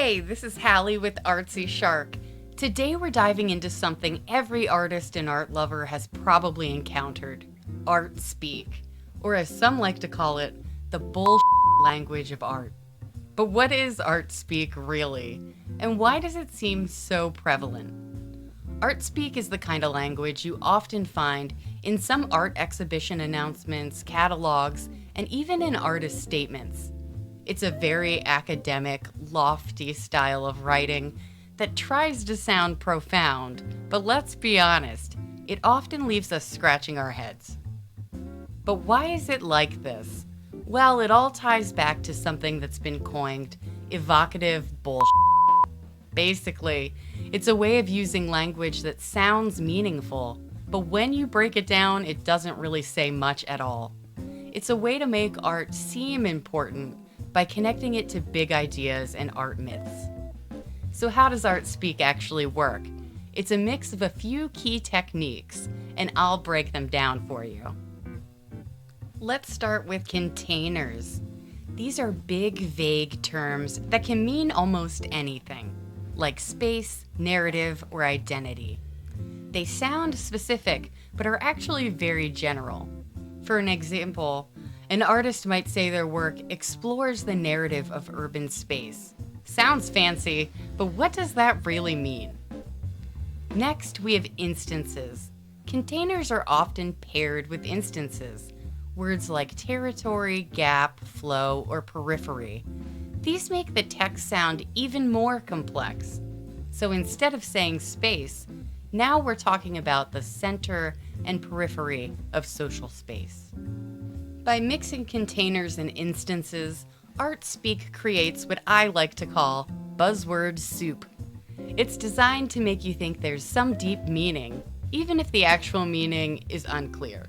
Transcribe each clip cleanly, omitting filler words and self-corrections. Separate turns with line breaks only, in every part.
Hey, this is Hallie with Artsy Shark. Today we're diving into something every artist and art lover has probably encountered, Artspeak, or as some like to call it, the language of art. But what is Artspeak really? And why does it seem so prevalent? Artspeak is the kind of language you often find in some art exhibition announcements, catalogs, and even in artist statements. It's a very academic, lofty style of writing that tries to sound profound, but let's be honest, it often leaves us scratching our heads. But why is it like this? Well, it all ties back to something that's been coined evocative bullshit. Basically, it's a way of using language that sounds meaningful, but when you break it down, it doesn't really say much at all. It's a way to make art seem important by connecting it to big ideas and art myths. So how does Artspeak actually work? It's a mix of a few key techniques, and I'll break them down for you. Let's start with containers. These are big, vague terms that can mean almost anything, like space, narrative, or identity. They sound specific, but are actually very general. For an example, an artist might say their work explores the narrative of urban space. Sounds fancy, but what does that really mean? Next, we have instances. Containers are often paired with instances. Words like territory, gap, flow, or periphery. These make the text sound even more complex. So instead of saying space, now we're talking about the center and periphery of social space. By mixing containers and instances, Artspeak creates what I like to call buzzword soup. It's designed to make you think there's some deep meaning, even if the actual meaning is unclear.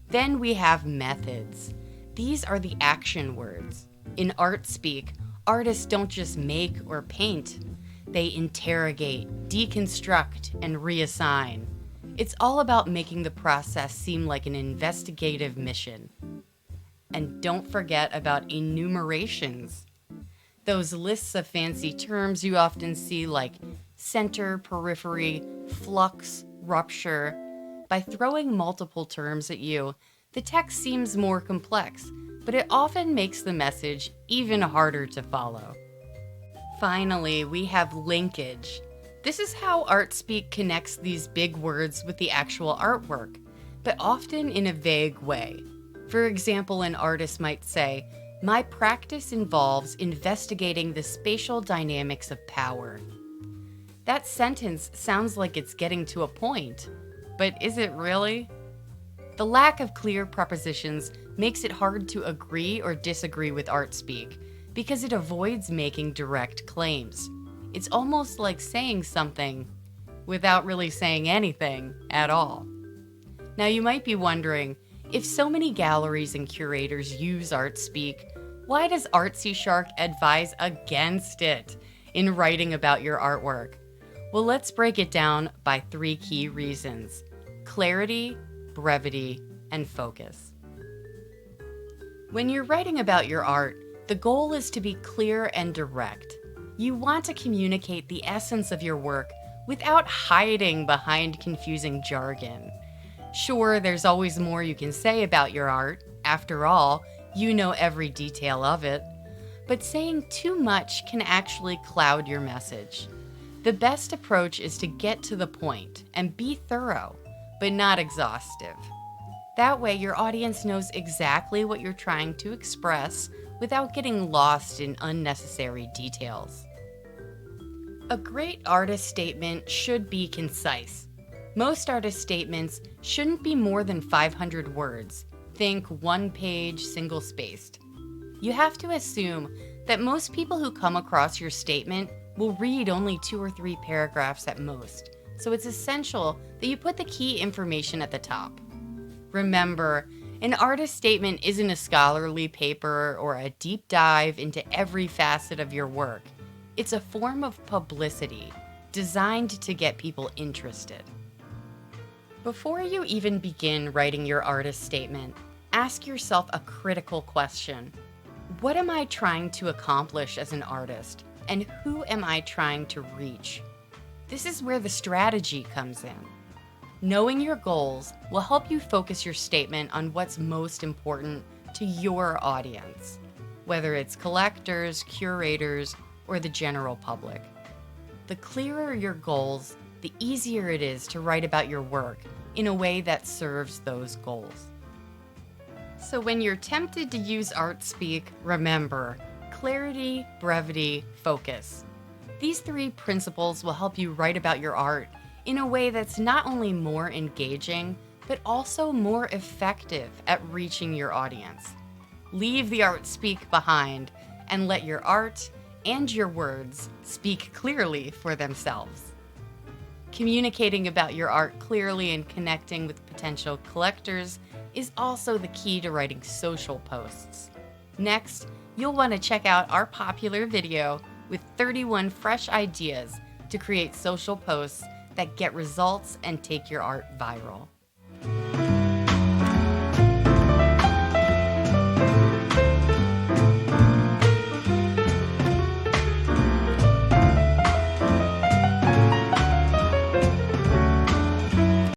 Then we have methods. These are the action words. In Artspeak, artists don't just make or paint. They interrogate, deconstruct, and reassign. It's all about making the process seem like an investigative mission. And don't forget about enumerations. Those lists of fancy terms you often see like center, periphery, flux, rupture. By throwing multiple terms at you, the text seems more complex, but it often makes the message even harder to follow. Finally, we have linkage. This is how Artspeak connects these big words with the actual artwork, but often in a vague way. For example, an artist might say, "My practice involves investigating the spatial dynamics of power." That sentence sounds like it's getting to a point, but is it really? The lack of clear prepositions makes it hard to agree or disagree with Artspeak because it avoids making direct claims. It's almost like saying something without really saying anything at all. Now you might be wondering, if so many galleries and curators use Artspeak, why does Artsy Shark advise against it in writing about your artwork? Well, let's break it down by 3 key reasons: clarity, brevity, and focus. When you're writing about your art, the goal is to be clear and direct. You want to communicate the essence of your work without hiding behind confusing jargon. Sure, there's always more you can say about your art. After all, you know every detail of it. But saying too much can actually cloud your message. The best approach is to get to the point and be thorough, but not exhaustive. That way, your audience knows exactly what you're trying to express without getting lost in unnecessary details. A great artist statement should be concise. Most artist statements shouldn't be more than 500 words. Think 1-page, single-spaced. You have to assume that most people who come across your statement will read only 2 or 3 paragraphs at most, so it's essential that you put the key information at the top. Remember, an artist statement isn't a scholarly paper or a deep dive into every facet of your work. It's a form of publicity designed to get people interested. Before you even begin writing your artist statement, ask yourself a critical question. What am I trying to accomplish as an artist? And who am I trying to reach? This is where the strategy comes in. Knowing your goals will help you focus your statement on what's most important to your audience, whether it's collectors, curators, or the general public. The clearer your goals, the easier it is to write about your work in a way that serves those goals. So when you're tempted to use Artspeak, remember, clarity, brevity, focus. These 3 principles will help you write about your art in a way that's not only more engaging, but also more effective at reaching your audience. Leave the Artspeak behind and let your art and your words speak clearly for themselves. Communicating about your art clearly and connecting with potential collectors is also the key to writing social posts. Next, you'll want to check out our popular video with 31 fresh ideas to create social posts that get results and take your art viral.